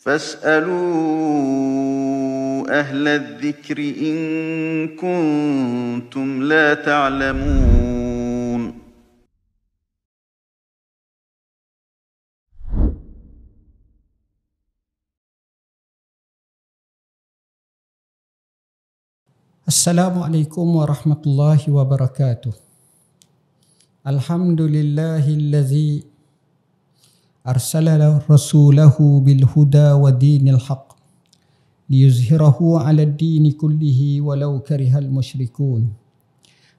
فاسألوا أهل الذكر إن كنتم لا تعلمون Assalamualaikum warahmatullahi wabarakatuh. Alhamdulillahilladzi arsala rasulahu bil huda wa dinil haq liyuzhirahu 'ala ad-dini kullihi walau karihal musyrikun.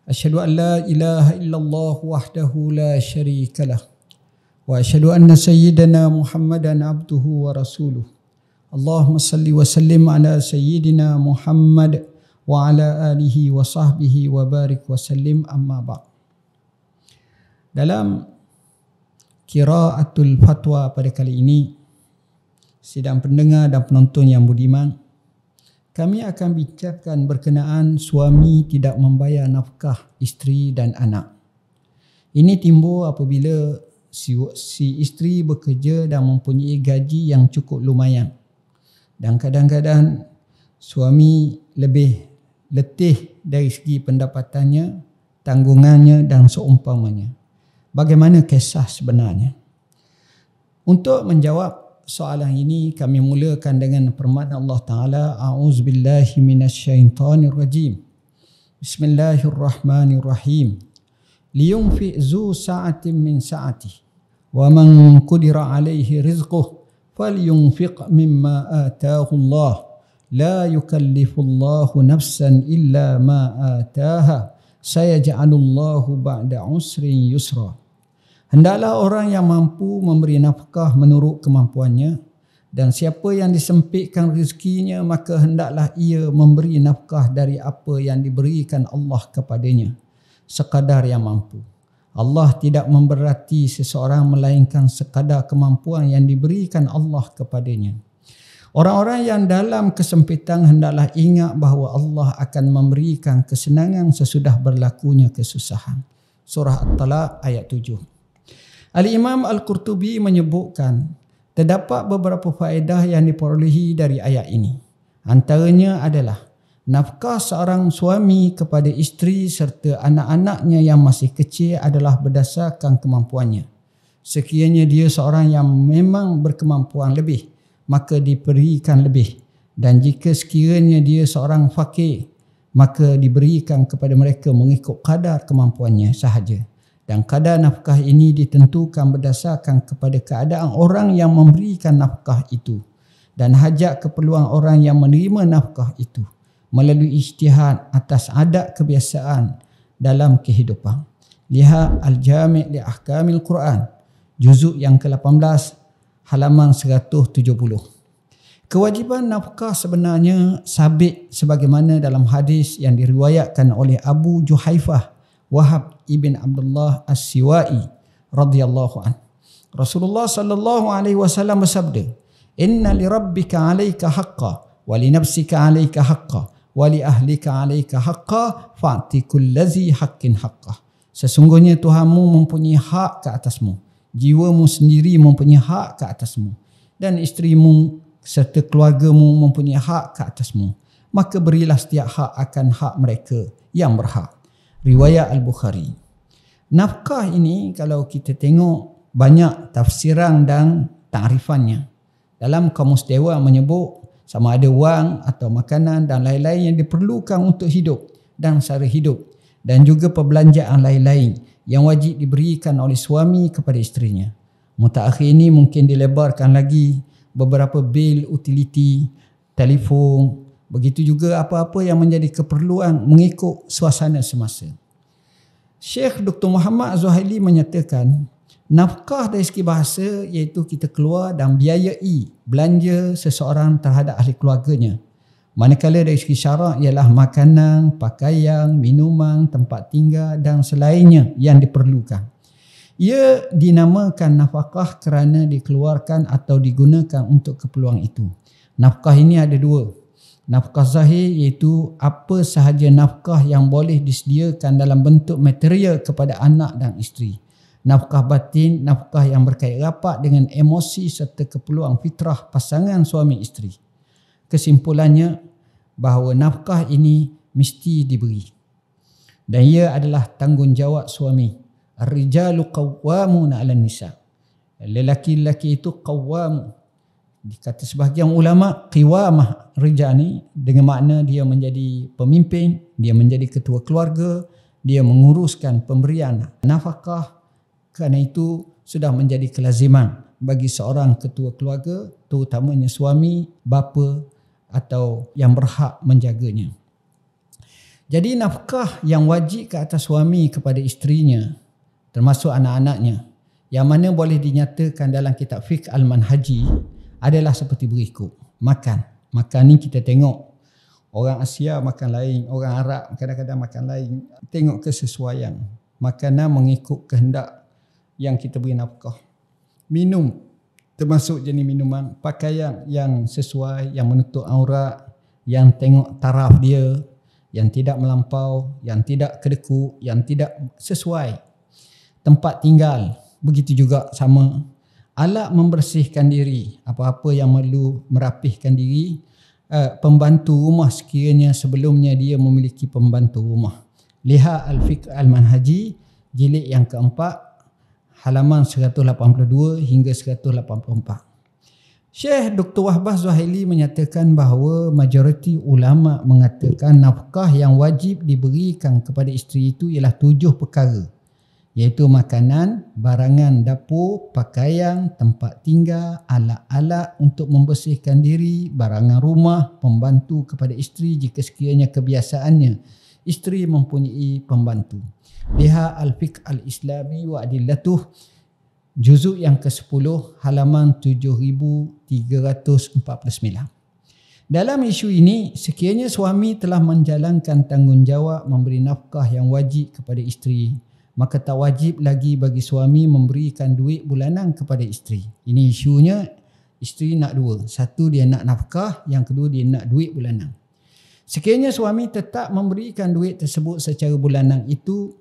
Asyhadu an la ilaha illallah wahdahu la syarika lah wa asyhadu anna sayyidana Muhammadan abduhu wa rasuluh. Allahumma salli wa sallim ala sayyidina Muhammad wa ala alihi wa sahbihi wa barik wa sallim, amma ba'd. Dalam qiraatul fatwa pada kali ini, sidang pendengar dan penonton yang budiman, kami akan bincangkan berkenaan suami tidak membayar nafkah isteri dan anak. Ini timbul apabila si isteri bekerja dan mempunyai gaji yang cukup lumayan, dan kadang-kadang suami lebih letih dari segi pendapatannya, tanggungannya dan seumpamanya. Bagaimana kisah sebenarnya? Untuk menjawab soalan ini, kami mulakan dengan firman Allah Ta'ala, A'udzubillahi minasyaitanirrajim. Bismillahirrahmanirrahim. Liyunfi' zu sa'atin min sa'atih, wa man qudira alaihi rizquh, falyunfiq mimma atahu Allah. La yukallifullahu nafsan illa ma ataha, sayaj'alullahu ba'da usrin yusra. Hendaklah orang yang mampu memberi nafkah menurut kemampuannya, dan siapa yang disempitkan rezekinya, maka hendaklah ia memberi nafkah dari apa yang diberikan Allah kepadanya, sekadar yang mampu. Allah tidak memberati seseorang melainkan sekadar kemampuan yang diberikan Allah kepadanya. Orang-orang yang dalam kesempitan hendaklah ingat bahawa Allah akan memberikan kesenangan sesudah berlakunya kesusahan. Surah At-Talaq ayat 7. Al-Imam Al-Qurtubi menyebutkan terdapat beberapa faedah yang diperolehi dari ayat ini. Antaranya adalah nafkah seorang suami kepada isteri serta anak-anaknya yang masih kecil adalah berdasarkan kemampuannya. Sekiranya dia seorang yang memang berkemampuan lebih, maka diberikan lebih, dan jika sekiranya dia seorang fakir, maka diberikan kepada mereka mengikut kadar kemampuannya sahaja. Dan kadar nafkah ini ditentukan berdasarkan kepada keadaan orang yang memberikan nafkah itu dan hajat keperluan orang yang menerima nafkah itu melalui ijtihad atas adat kebiasaan dalam kehidupan. Lihat Al-Jami' li Ahkamil Quran, juzuk yang ke-18, halaman 170. Kewajiban nafkah sebenarnya sabit sebagaimana dalam hadis yang diriwayatkan oleh Abu Juhaifah Wahab ibn Abdullah As-Siwai radhiyallahu an. Rasulullah sallallahu alaihi wasallam bersabda, "Inna li rabbika 'alaika haqqan wa li nafsika 'alaika haqqan wa li ahlika 'alaika haqqan fa'ti kulli haqqin haqqah." Sesungguhnya Tuhanmu mempunyai hak ke atasmu, jiwamu sendiri mempunyai hak ke atasmu, dan isterimu serta keluargamu mempunyai hak ke atasmu. Maka berilah setiap hak akan hak mereka yang berhak. Riwayat Al-Bukhari. Nafkah ini kalau kita tengok banyak tafsiran dan ta'rifannya. Dalam Kamus Dewan menyebut sama ada wang atau makanan dan lain-lain yang diperlukan untuk hidup dan sara hidup, dan juga perbelanjaan lain-lain yang wajib diberikan oleh suami kepada isterinya. Mutakhir ini mungkin dilebarkan lagi beberapa bil utiliti, telefon, begitu juga apa-apa yang menjadi keperluan mengikut suasana semasa. Syekh Dr. Muhammad Zuhaili menyatakan nafkah dari segi bahasa iaitu kita keluar dan biayai belanja seseorang terhadap ahli keluarganya. Manakala dari segi syarak ialah makanan, pakaian, minuman, tempat tinggal dan selainnya yang diperlukan. Ia dinamakan nafkah kerana dikeluarkan atau digunakan untuk keperluan itu. Nafkah ini ada dua. Nafkah zahir iaitu apa sahaja nafkah yang boleh disediakan dalam bentuk material kepada anak dan isteri. Nafkah batin, nafkah yang berkait rapat dengan emosi serta keperluan fitrah pasangan suami isteri. Kesimpulannya, bahawa nafkah ini mesti diberi. Dan ia adalah tanggungjawab suami. Ar-rijalu qawwamuna 'alan nisa. Lelaki-lelaki itu qawwam. Dikata sebahagian ulama, qiwamah rijal ni dengan makna dia menjadi pemimpin, dia menjadi ketua keluarga, dia menguruskan pemberian nafkah. Kerana itu sudah menjadi kelaziman bagi seorang ketua keluarga, terutamanya suami, bapa atau yang berhak menjaganya. Jadi nafkah yang wajib ke atas suami kepada isterinya, termasuk anak-anaknya, yang mana boleh dinyatakan dalam kitab fiqh al-manhaji adalah seperti berikut. Makan ni kita tengok orang Asia makan lain, orang Arab kadang-kadang makan lain. Tengok kesesuaian. Makanan mengikut kehendak yang kita beri nafkah. Minum, termasuk jenis minuman. Pakaian yang sesuai, yang menutup aurat, yang tengok taraf dia, yang tidak melampau, yang tidak kedekut, yang tidak sesuai. Tempat tinggal, begitu juga sama. Alat membersihkan diri, apa-apa yang perlu merapihkan diri. Pembantu rumah sekiranya sebelumnya dia memiliki pembantu rumah. Lihat Al-Fiqh Al-Manhaji, jilid yang keempat, halaman 182 hingga 184. Syekh Dr. Wahbah Zuhaili menyatakan bahawa majoriti ulama mengatakan nafkah yang wajib diberikan kepada isteri itu ialah 7 perkara, iaitu makanan, barangan dapur, pakaian, tempat tinggal, alat-alat untuk membersihkan diri, barangan rumah, pembantu kepada isteri jika sekiranya kebiasaannya isteri mempunyai pembantu. Lihat Al-Fiqh Al-Islami wa Adillatuh, juzuk yang ke-10, halaman 7349. Dalam isu ini, sekiranya suami telah menjalankan tanggungjawab memberi nafkah yang wajib kepada isteri, maka tak wajib lagi bagi suami memberikan duit bulanan kepada isteri. Ini isunya, isteri nak dua. Satu, dia nak nafkah. Yang kedua, dia nak duit bulanan. Sekiranya suami tetap memberikan duit tersebut secara bulanan, itu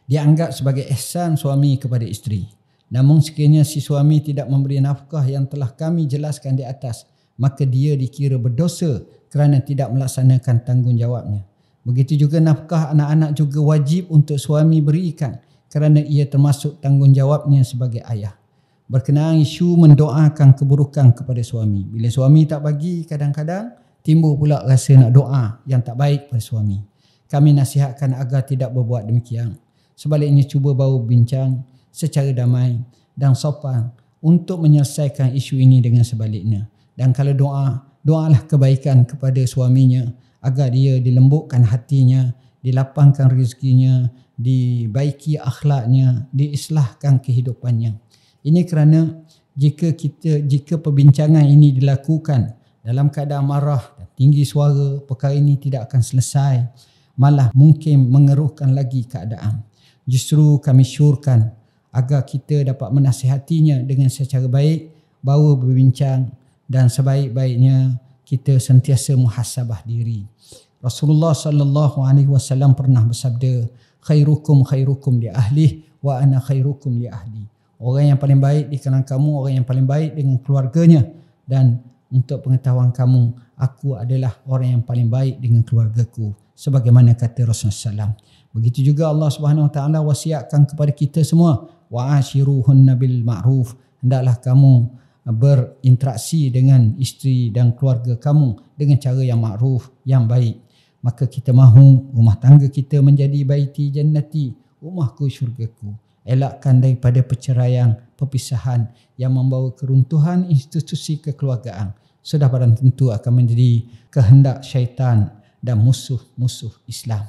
dianggap sebagai ihsan suami kepada isteri. Namun sekiranya si suami tidak memberi nafkah yang telah kami jelaskan di atas, maka dia dikira berdosa kerana tidak melaksanakan tanggungjawabnya. Begitu juga nafkah anak-anak juga wajib untuk suami berikan kerana ia termasuk tanggungjawabnya sebagai ayah. Berkenaan isu mendoakan keburukan kepada suami. Bila suami tak bagi, kadang-kadang timbul pula rasa nak doa yang tak baik pada suami. Kami nasihatkan agar tidak berbuat demikian. Sebaliknya cuba bawa bincang secara damai dan sopan untuk menyelesaikan isu ini dengan sebaliknya. Dan kalau doalah kebaikan kepada suaminya agar dia dilembutkan hatinya, dilapangkan rezekinya, dibaiki akhlaknya, diislahkan kehidupannya. Ini kerana jika perbincangan ini dilakukan dalam keadaan marah dan tinggi suara, perkara ini tidak akan selesai, malah mungkin mengeruhkan lagi keadaan. Justru kami syorkan agar kita dapat menasihatinya dengan secara baik, bawa berbincang, dan sebaik-baiknya kita sentiasa muhasabah diri. Rasulullah sallallahu alaihi wasallam pernah bersabda, khairukum li ahli wa ana khairukum li ahli. Orang yang paling baik di kalangan kamu, orang yang paling baik dengan keluarganya, dan untuk pengetahuan kamu, aku adalah orang yang paling baik dengan keluargaku, sebagaimana kata Rasulullah SAW. Begitu juga Allah Subhanahu Wa Taala wasiatkan kepada kita semua, wa ashiruhunna bil ma'ruf, hendaklah kamu berinteraksi dengan isteri dan keluarga kamu dengan cara yang ma'ruf, yang baik. Maka kita mahu rumah tangga kita menjadi baiti jannati, rumahku syurgaku. Elakkan daripada perceraian, perpisahan yang membawa keruntuhan institusi kekeluargaan. Sudah barang tentu akan menjadi kehendak syaitan dan musuh-musuh Islam.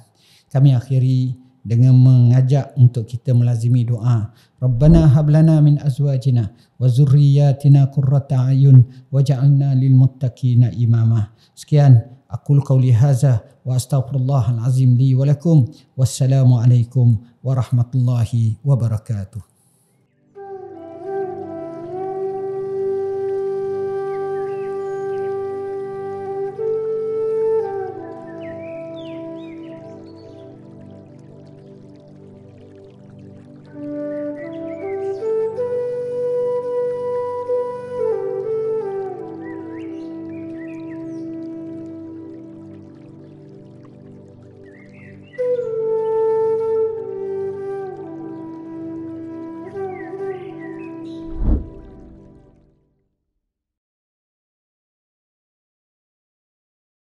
Kami akhiri dengan mengajak untuk kita melazimi doa. Rabbana hablana min azwajina wa zurriyatina qurrata ayun waj'alna lil muttaqina imama. Sekian aqul qauli hadza wa astaghfirullahal azim li wa lakum. Wassalamu alaikum warahmatullahi wabarakatuh.